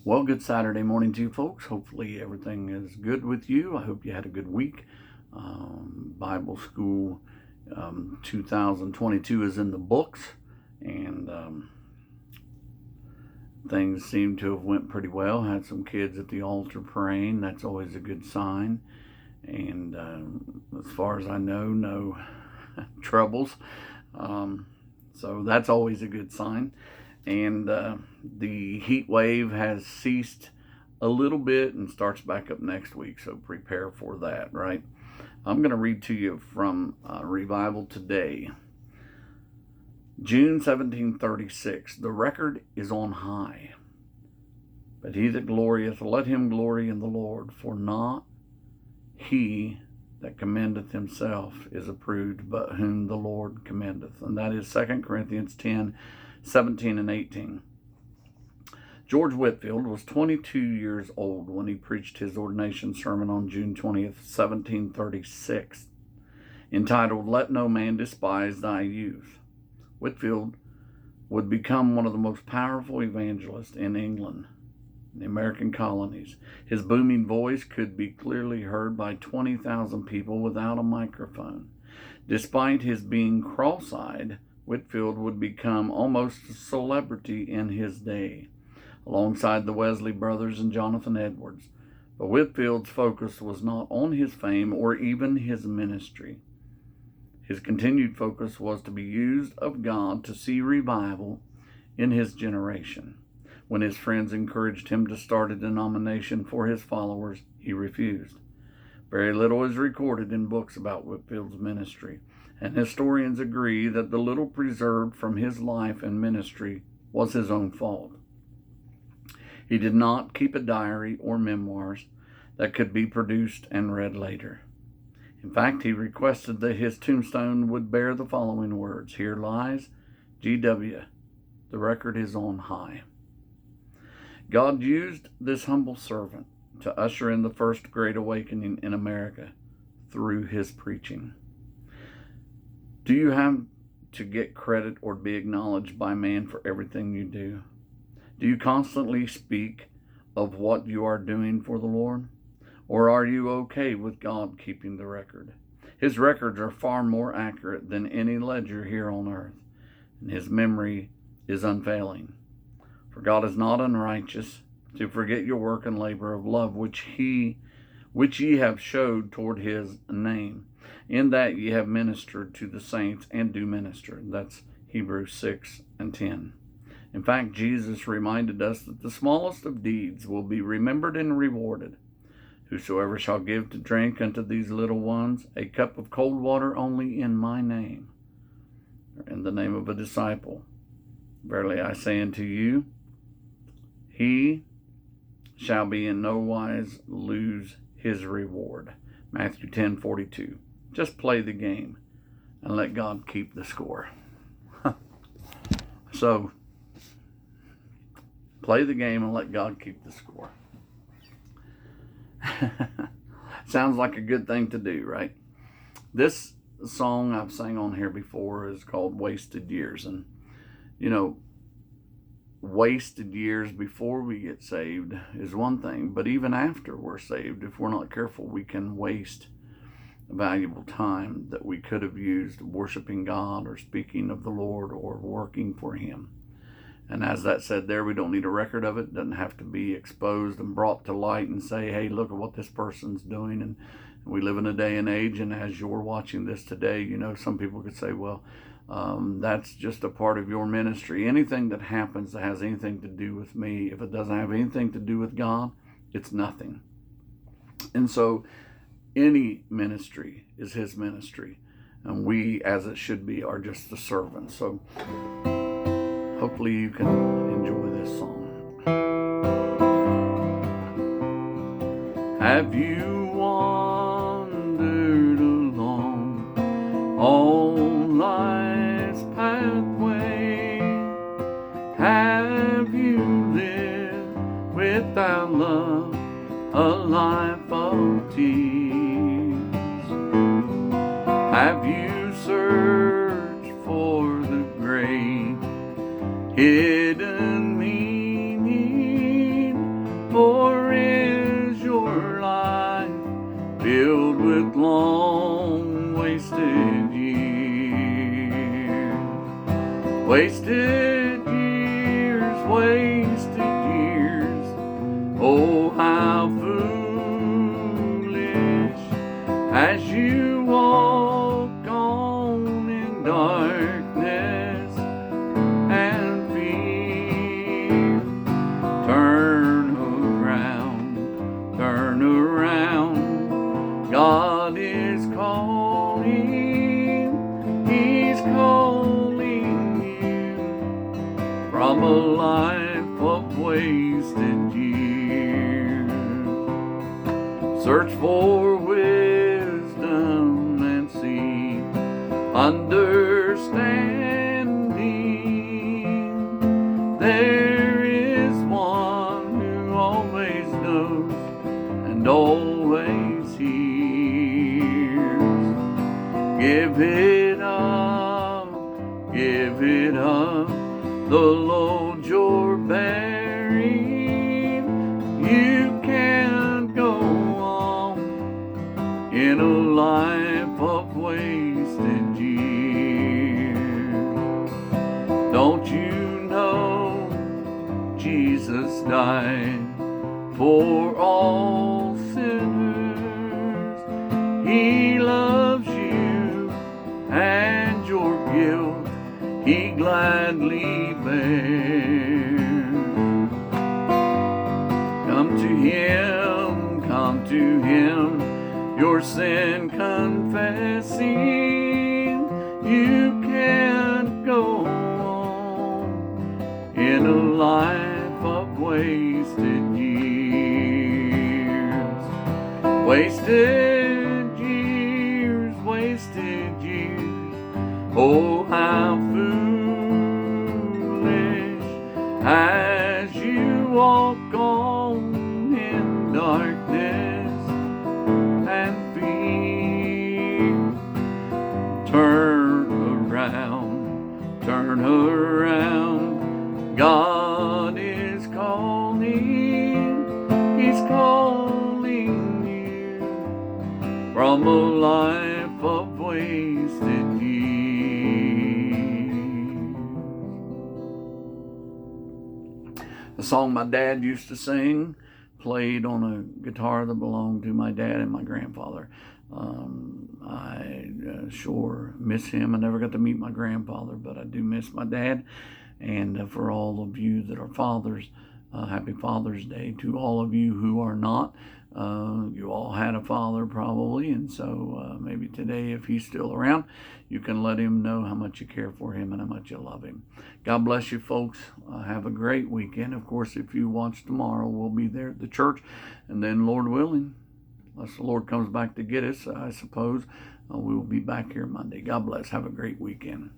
Well, good Saturday morning to you folks. Hopefully everything is good with you. I hope you had a good week. Bible School 2022 is in the books, and things seem to have went pretty well. Had some kids at the altar praying. That's always a good sign. And as far as I know, no troubles. So that's always a good sign. And the heat wave has ceased a little bit and starts back up next week, so prepare for that, right? I'm going to read to you from Revival Today. June 1736. The record is on high. But he that glorieth, let him glory in the Lord, for not he that commendeth himself is approved, but whom the Lord commendeth. And that is 2 Corinthians 10:17 and 18. George Whitefield was 22 years old when he preached his ordination sermon on June 20th, 1736, entitled, Let No Man Despise Thy Youth. Whitefield would become one of the most powerful evangelists in England, the American colonies. His booming voice could be clearly heard by 20,000 people without a microphone. Despite his being cross-eyed, Whitefield would become almost a celebrity in his day, alongside the Wesley brothers and Jonathan Edwards. But Whitefield's focus was not on his fame or even his ministry. His continued focus was to be used of God to see revival in his generation. When his friends encouraged him to start a denomination for his followers, he refused. Very little is recorded in books about Whitefield's ministry, and historians agree that the little preserved from his life and ministry was his own fault. He did not keep a diary or memoirs that could be produced and read later. In fact, he requested that his tombstone would bear the following words, Here lies G.W. The record is on high. God used this humble servant to usher in the first great awakening in America through his preaching. Do you have to get credit or be acknowledged by man for everything you do? Do you constantly speak of what you are doing for the Lord? Or are you okay with God keeping the record? His records are far more accurate than any ledger here on earth, and his memory is unfailing. For God is not unrighteous to forget your work and labor of love which ye have showed toward his name, in that ye have ministered to the saints and do minister. That's Hebrews 6:10. In fact, Jesus reminded us that the smallest of deeds will be remembered and rewarded. Whosoever shall give to drink unto these little ones a cup of cold water only in my name, or in the name of a disciple, verily I say unto you, he shall be in no wise lose his reward. Matthew 10:42. Just play the game and let God keep the score. So, play the game and let God keep the score. Sounds like a good thing to do, right? This song I've sang on here before is called Wasted Years. And, you know, wasted years before we get saved is one thing, but even after we're saved, if we're not careful, we can waste valuable time that we could have used worshiping God or speaking of the Lord or working for him. And as that said there, we don't need a record of it. It doesn't have to be exposed and brought to light and say, hey, look at what this person's doing. And we live in a day and age, and as you're watching this today, you know, some people could say, well, that's just a part of your ministry. Anything that happens that has anything to do with me, if it doesn't have anything to do with God, it's nothing. And so any ministry is his ministry, and we, as it should be, are just the servants. So hopefully you can enjoy this song. Have you wandered along all life's pathway? Have you lived without love, a life of tears? Have you searched for the great hidden meaning Wasted years, wasted years. Oh, how foolish as you walk on in darkness and fear. Turn around. God is calling. He's calling you from a life of wasted years. Search for wisdom and seek understanding. There is one who always knows and always hears. Give it up, give it up, the load you're bearing. You can't go on in a life of wasted years. Don't you know Jesus died for all sinners? He loves you and your guilt He gladly bears. Come to Him, your sin confessing. You can't go on in a life of wasted years. Wasted years, wasted years. Oh, how foolish as you walk on in darkness and fear. Turn around. God is calling. He's calling you from a life of wasted years. The song my dad used to sing, played on a guitar that belonged to my dad and my grandfather. I sure miss him. I never got to meet my grandfather, but I do miss my dad. And for all of you that are fathers, happy Father's Day. To all of you who are not, you all had a father probably, and so maybe today, if he's still around, you can let him know how much you care for him and how much you love him. God bless you, folks. Have a great weekend. Of course, if you watch tomorrow, we'll be there at the church, and then, Lord willing, unless the Lord comes back to get us, I suppose, we will be back here Monday. God bless. Have a great weekend.